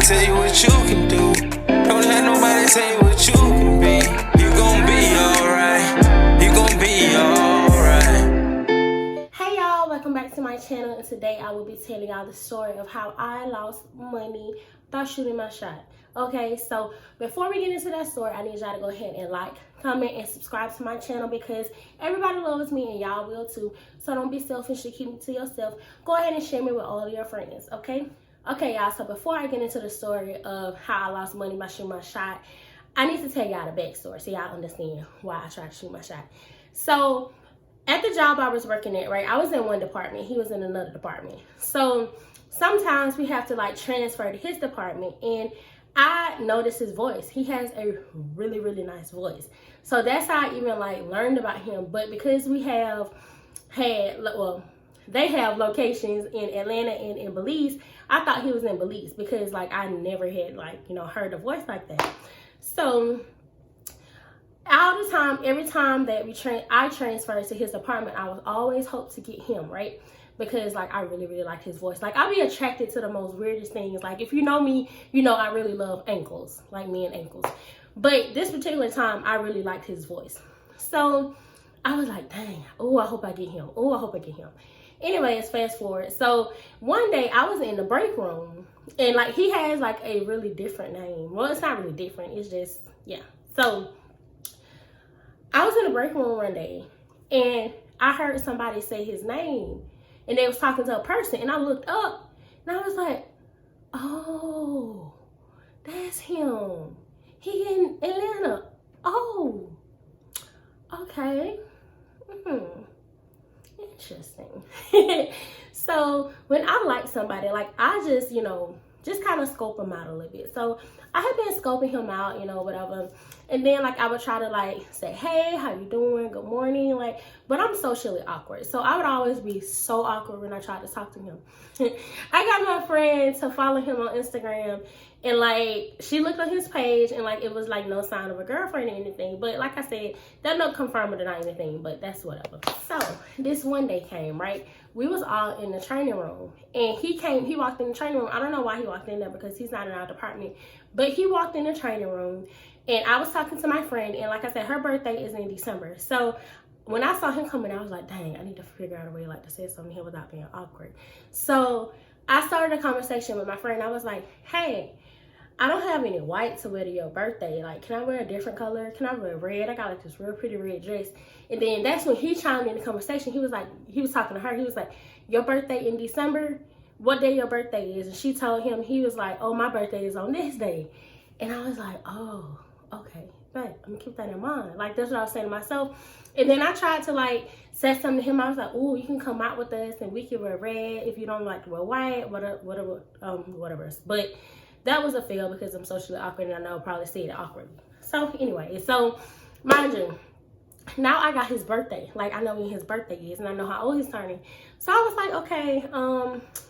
tell you what you can do. Don't let nobody tell you what you can be. You gon' be alright. You gon' be alright. Hey y'all, welcome back to my channel, and today I will be telling y'all the story of how I lost money by shooting my shot. Okay, so before we get into that story, I need y'all to go ahead and like, comment, and subscribe to my channel because everybody loves me and y'all will too. So don't be selfish and keep it to yourself. Go ahead and share me with all of your friends, okay? Okay, y'all, so before I get into the story of how I lost money by shooting my shot, I need to tell y'all the backstory so y'all understand why I tried to shoot my shot. So at the job I was working at, right, I was in one department, he was in another department. So sometimes we have to like transfer to his department, and I noticed his voice. He has a really, really nice voice. So that's how I even like learned about him. But because we have had, well, they have locations in Atlanta and in Belize, I thought he was in Belize because like I never had like, you know, heard a voice like that. So all the time, every time that I transferred to his apartment, I would always hope to get him, right? Because like I really, really like his voice. Like I'll be attracted to the most weirdest things. Like if you know me, you know I really love ankles, like men ankles. But this particular time, I really liked his voice. So I was like, dang, oh, I hope I get him. Oh, I hope I get him. Anyways, fast forward. So one day I was in the break room, and like he has like a really different name. Well, it's not really different. It's just, yeah. So I was in the break room one day, and I heard somebody say his name. And they was talking to a person, and I looked up, and I was like, oh, that's him. He in Atlanta. Oh, okay. Interesting. So when I like somebody, like I just, you know, just kind of scope him out a little bit. So I had been scoping him out, you know, whatever. And then like I would try to like say, hey, how you doing? Good morning. Like, but I'm socially awkward. So I would always be so awkward when I tried to talk to him. I got my friend to follow him on Instagram, and like she looked on his page, and like it was like no sign of a girlfriend or anything. But like I said, that don't confirm it or not anything, but that's whatever. So this one day came, right? We was all in the training room, and he walked in the training room. I don't know why he walked in there because he's not in our department, but he walked in the training room, and I was talking to my friend, and like I said, her birthday is in December. So when I saw him coming, I was like, dang, I need to figure out a way like to say something here without being awkward. So I started a conversation with my friend. I was like, hey, I don't have any white to wear to your birthday. Like, can I wear a different color? Can I wear red? I got like this real pretty red dress. And then that's when he chimed in the conversation. He was like, he was talking to her. He was like, your birthday in December? What day your birthday is? And she told him, he was like, oh, my birthday is on this day. And I was like, oh, okay, but I'm gonna keep that in mind. Like, that's what I was saying to myself. And then I tried to like say something to him. I was like, oh, you can come out with us and we can wear red if you don't like to wear white, whatever. But that was a fail because I'm socially awkward, and I know I'll probably say it awkwardly. So anyway, so mind you, now I got his birthday. Like I know when his birthday is, and I know how old he's turning. So I was like, okay,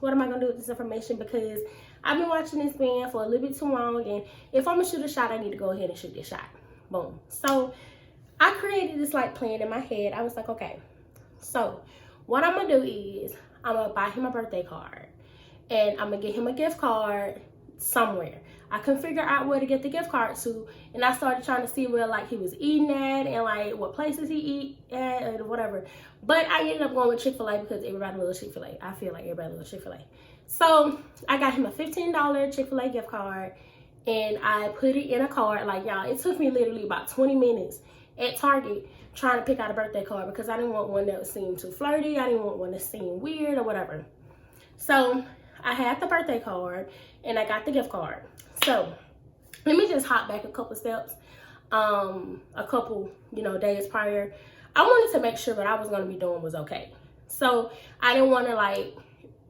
what am I gonna do with this information? Because I've been watching this man for a little bit too long, and if I'm gonna shoot a shot, I need to go ahead and shoot this shot. Boom. So I created this like plan in my head. I was like, okay, so what I'm gonna do is I'm gonna buy him a birthday card, and I'm gonna get him a gift card somewhere. I couldn't figure out where to get the gift card to, and I started trying to see where like he was eating at and like what places he eat at and whatever. But I ended up going with Chick-fil-A because everybody loves Chick-fil-A. I feel like everybody loves Chick-fil-A. So I got him a $15 Chick-fil-A gift card, and I put it in a card. Like y'all, it took me literally about 20 minutes at Target trying to pick out a birthday card because I didn't want one that would seem too flirty. I didn't want one that seemed weird or whatever. So I had the birthday card and I got the gift card. So let me just hop back a couple steps. A couple, you know, days prior, I wanted to make sure what I was going to be doing was okay. So I didn't want to like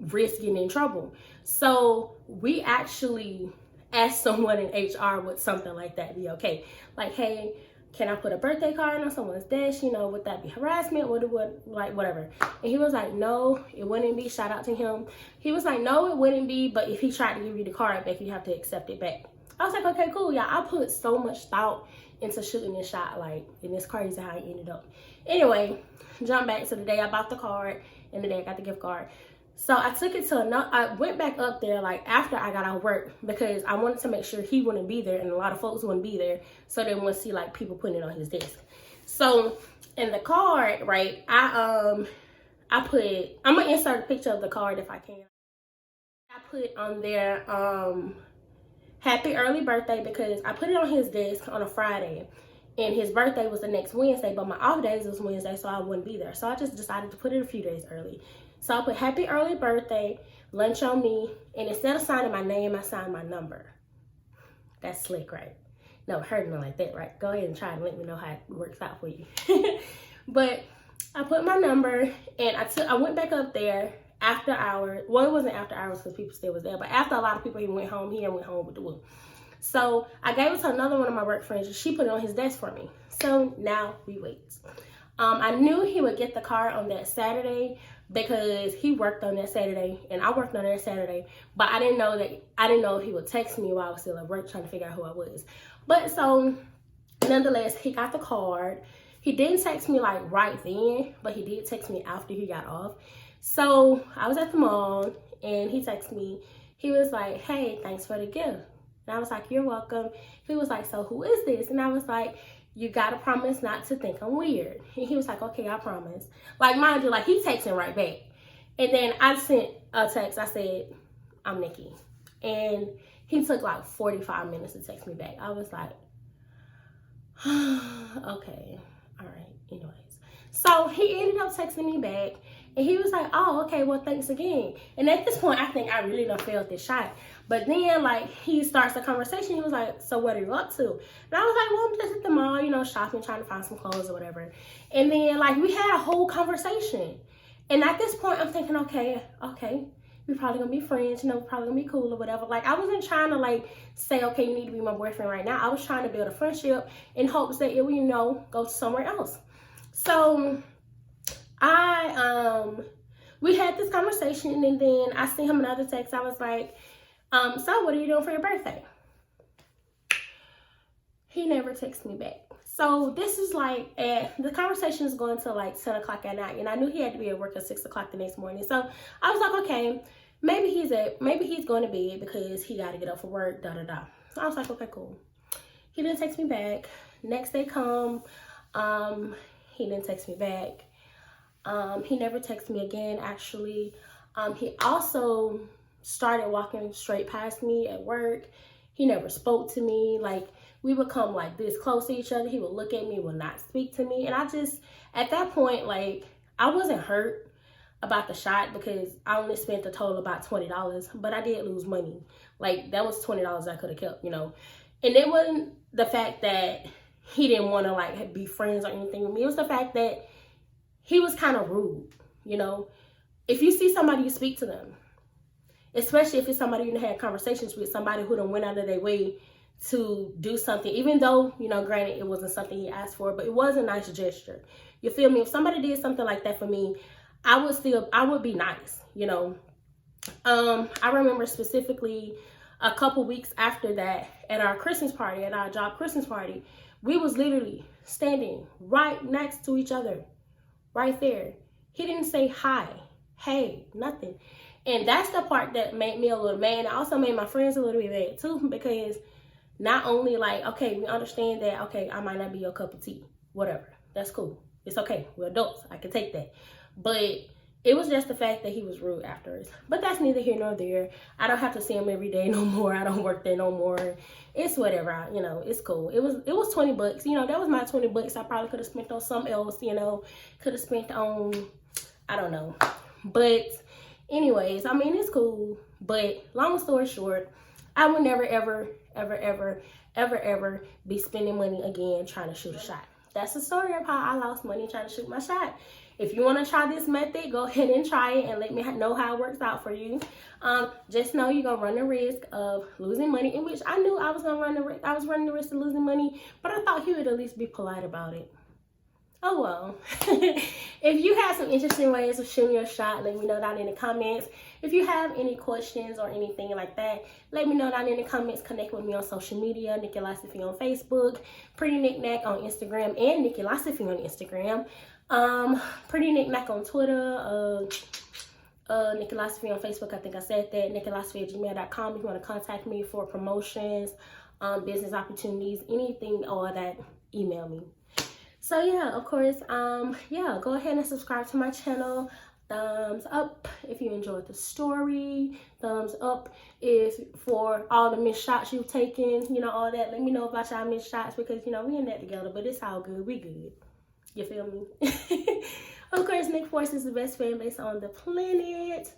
risk getting in trouble. So we actually asked someone in HR would something like that be okay. Like, hey, can I put a birthday card on someone's desk? You know, would that be harassment? Like, whatever. And he was like, no, it wouldn't be. Shout out to him. He was like, no, it wouldn't be. But if he tried to give you the card back, you have to accept it back. I was like, okay, cool. Yeah, I put so much thought into shooting this shot. Like, and it's crazy how it ended up. Anyway, jump back to the day I bought the card and the day I got the gift card. So I took it to another, I went back up there like after I got out of work because I wanted to make sure he wouldn't be there and a lot of folks wouldn't be there, so they wouldn't see like people putting it on his desk. So in the card, right, I'm gonna insert a picture of the card if I can. I put on there, happy early birthday, because I put it on his desk on a Friday and his birthday was the next Wednesday, but my off days was Wednesday, so I wouldn't be there. So I just decided to put it a few days early. So I put happy early birthday, lunch on me, and instead of signing my name, I signed my number. That's slick, right? No, heard nothing like that, right? Go ahead and try and let me know how it works out for you. But I put my number, and I went back up there after hours. Well, it wasn't after hours because people still was there, but after a lot of people even went home, he went home with the woo. So I gave it to another one of my work friends, and she put it on his desk for me. So now we wait. I knew he would get the car on that Saturday because he worked on that Saturday and I worked on that Saturday, but I didn't know he would text me while I was still at work trying to figure out who I was. But so nonetheless, he got the card. He didn't text me like right then, but he did text me after he got off. So I was at the mall and he texted me. He was like, hey, thanks for the gift. And I was like, you're welcome. He was like, so who is this? And I was like, you gotta promise not to think I'm weird. And he was like, okay, I promise. Like, mind you, like, he texting right back. And then I sent a text. I said, I'm Nikki. And he took like 45 minutes to text me back. I was like, okay, all right, anyways. So he ended up texting me back. And he was like, oh, okay, well, thanks again. And at this point, I think I really done failed this shot. But then, like, he starts the conversation. He was like, so what are you up to? And I was like, well, I'm just at the mall, you know, shopping, trying to find some clothes or whatever. And then, like, we had a whole conversation. And at this point, I'm thinking, okay, we're probably going to be friends, you know, we're probably going to be cool or whatever. Like, I wasn't trying to, like, say, okay, you need to be my boyfriend right now. I was trying to build a friendship in hopes that it would, you know, go somewhere else. So we had this conversation, and then I sent him another text. I was like, so what are you doing for your birthday? He never texted me back. So this is like, the conversation is going to like 10 o'clock at night, and I knew he had to be at work at 6 o'clock the next morning. So I was like, okay, maybe he's going to bed because he got to get up for work, So I was like, okay, cool. He didn't text me back. Next day come, he didn't text me back. He never texted me again, actually. He also started walking straight past me at work. He never spoke to me. Like, we would come like this close to each other. He would look at me, would not speak to me. And I just, at that point, like, I wasn't hurt about the shot because I only spent a total about $20, but I did lose money. Like, that was $20 I could have kept, you know. And it wasn't the fact that he didn't want to like be friends or anything with me. It was the fact that he was kind of rude, you know. If you see somebody, you speak to them. Especially if it's somebody you had conversations with, somebody who done went out of their way to do something. Even though, you know, granted, it wasn't something he asked for, but it was a nice gesture. You feel me? If somebody did something like that for me, I would be nice, you know. I remember specifically a couple weeks after that at our Christmas party, at our job Christmas party, we was literally standing right next to each other. Right there. He didn't say hi, hey, nothing. And that's the part that made me a little mad. It also made my friends a little bit mad too, because not only like, okay, we understand that, okay, I might not be your cup of tea, whatever. That's cool. It's okay. We're adults. I can take that. But it was just the fact that he was rude afterwards. But that's neither here nor there. I don't have to see him every day no more. I don't work there no more. It's whatever. You know, it's cool. It was $20. You know, that was my $20. I probably could have spent on something else, you know. Could have spent on, I don't know. But anyways, I mean, it's cool. But long story short, I would never, ever be spending money again trying to shoot a shot. That's the story of how I lost money trying to shoot my shot. If you want to try this method, go ahead and try it and let me know how it works out for you. Just know you're going to run the risk of losing money, in which I knew I was going to run the risk. I was running the risk of losing money, but I thought he would at least be polite about it. Oh, well. If you have some interesting ways of shooting your shot, let me know down in the comments. If you have any questions or anything like that, let me know down in the comments. Connect with me on social media, Nikki Losify on Facebook, Pretty Knick-Knack on Instagram, and Nikki Losify on Instagram. Pretty Knick-Knack on Twitter. Nicolosophy on Facebook. I think I said that. Nicolosophy@gmail.com if you want to contact me for promotions, business opportunities, anything, all that, email me. So yeah, of course, yeah, go ahead and subscribe to my channel. Thumbs up if you enjoyed the story. Thumbs up if for all the missed shots you've taken, you know, all that. Let me know about y'all missed shots, because, you know, we in that together, but it's all good. We good. You feel me? Of course, Nick Force is the best fan base on the planet.